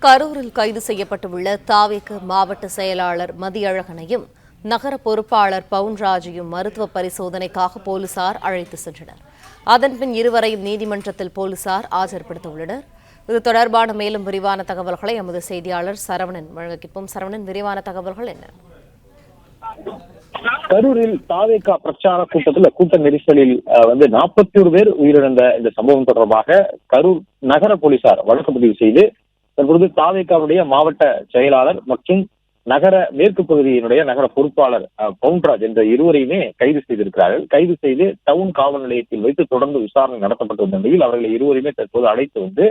கரூரில் கைது செய்யப்பட்டுள்ள தாவேக மாவட்ட செயலாளர் மதியழகனையும் நகர பொறுப்பாளர் பவுன்ராஜையும் மருத்துவ பரிசோதனைக்காக போலீசார் அழைத்து சென்றனர். அதன்பின் இருவரையும் நீதிமன்றத்தில் போலீசார் ஆஜர்படுத்த உள்ளனர். இது தொடர்பான மேலும் விரிவான தகவல்களை எமது செய்தியாளர் சரவணன் வழங்கிப்போம். சரவணன், விரிவான தகவல்கள் என்ன? கரூரில் தாவேகா பிரச்சார கூட்ட நெரிசலில் 41 பேர் உயிரிழந்த இந்த சம்பவம் தொடர்பாக கரூர் நகர போலீசார் வழக்கு பதிவு செய்து தற்பொழுது தாவேகாவுடைய மாவட்ட செயலாளர் மற்றும் நகர மேற்கு பகுதியினுடைய நகர பொறுப்பாளர் பவுன்ராஜ் என்ற இருவரையுமே கைது செய்திருக்கிறார்கள். கைது செய்து டவுன் காவல் நிலையத்தில் வைத்து தொடர்ந்து விசாரணை நடத்தப்பட்டு வந்த நிலையில் அவர்களை இருவரையுமே தற்போது அழைத்து வந்து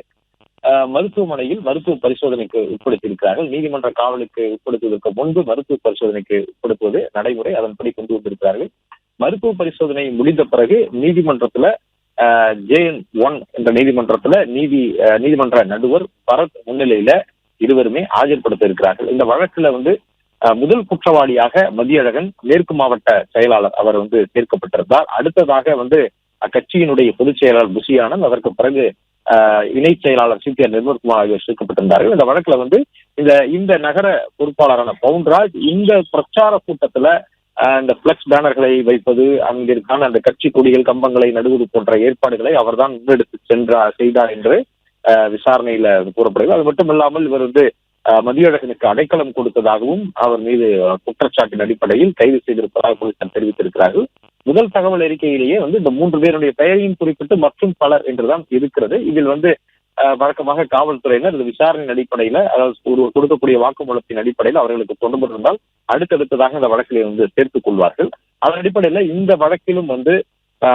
மருத்துவமனையில் மருத்துவ பரிசோதனைக்கு உட்படுத்தியிருக்கிறார்கள். நீதிமன்ற காவலுக்கு உட்படுத்துவதற்கு முன்பு மருத்துவ பரிசோதனைக்கு உட்படுத்துவது நடைமுறை, அதன்படி கொண்டு வந்திருக்கிறார்கள். மருத்துவ பரிசோதனை முடிந்த பிறகு நீதிமன்றத்துல JN1 என்ற நீதிமன்றத்துல நீதிமன்ற நடுவர் பரத் முன்னிலையில இருவருமே ஆஜர்படுத்த இருக்கிறார்கள். இந்த வழக்குல முதல் குற்றவாளியாக மதியழகன் மேற்கு மாவட்ட செயலாளர் அவர் சேர்க்கப்பட்டிருந்தார். அடுத்ததாக அக்கட்சியினுடைய பொதுச் செயலாளர் புசி ஆனந்த், அதற்கு பிறகு இணை செயலாளர் CPR நிர்மல்குமார் ஆகியோர் சேர்க்கப்பட்டிருந்தார்கள். இந்த வழக்குல இந்த நகர பொறுப்பாளரான பவுன்ராஜ் இந்த பிரச்சார கூட்டத்துல இந்த பிளக்ஸ் பேனர்களை வைப்பது, அங்கிருக்கான அந்த கட்சி கொடிகள் கம்பங்களை நடுவது போன்ற ஏற்பாடுகளை அவர்தான் முன்னெடுத்து செய்தார் என்று விசாரணையில கூறப்படுகிறது. அது மட்டுமில்லாமல் இவர் மதியழகனுக்கு அடைக்கலம் கொடுத்ததாகவும் அவர் மீது குற்றச்சாட்டின் அடிப்படையில் கைது செய்திருப்பதாக போலீசார் தெரிவித்திருக்கிறார்கள். முதல் தகவல் அறிக்கையிலேயே இந்த 3 பேருடைய பெயரையும் குறிப்பிட்டு மற்றும் பலர் என்றுதான் இருக்கிறது. இதில் வழக்கமாக காவல்துறையினர் இந்த விசாரணையின் அடிப்படையில, அதாவது கொடுக்கக்கூடிய வாக்குமூலத்தின் அடிப்படையில் அவர்களுக்கு தொடர்பிருந்தால் அடுத்தடுத்ததாக இந்த வழக்கிலே சேர்த்துக் கொள்வார்கள். அதன் அடிப்படையில இந்த வழக்கிலும்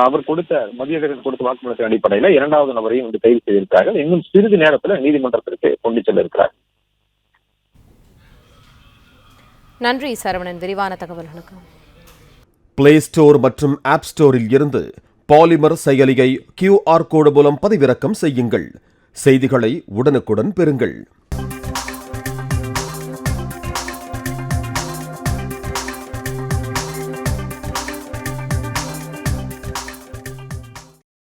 அவர் மதியழகன் கொடுத்த வாக்குமூலத்தின் அடிப்படையில 2வது நபரையும் கைது செய்திருக்கிறார்கள். இன்னும் சிறிது நேரத்தில் நீதிமன்றத்திற்கு கொண்டு செல்ல இருக்கிறார். நன்றி சரவணன், விரிவான தகவல்களுக்கு. பிளே ஸ்டோர் மற்றும் ஆப் ஸ்டோரில் இருந்து பாலிமர் செயலியை QR கோடு மூலம் பதிவிறக்கம் செய்யுங்கள். செய்திகளை உடனுக்குடன் பெறுங்கள்.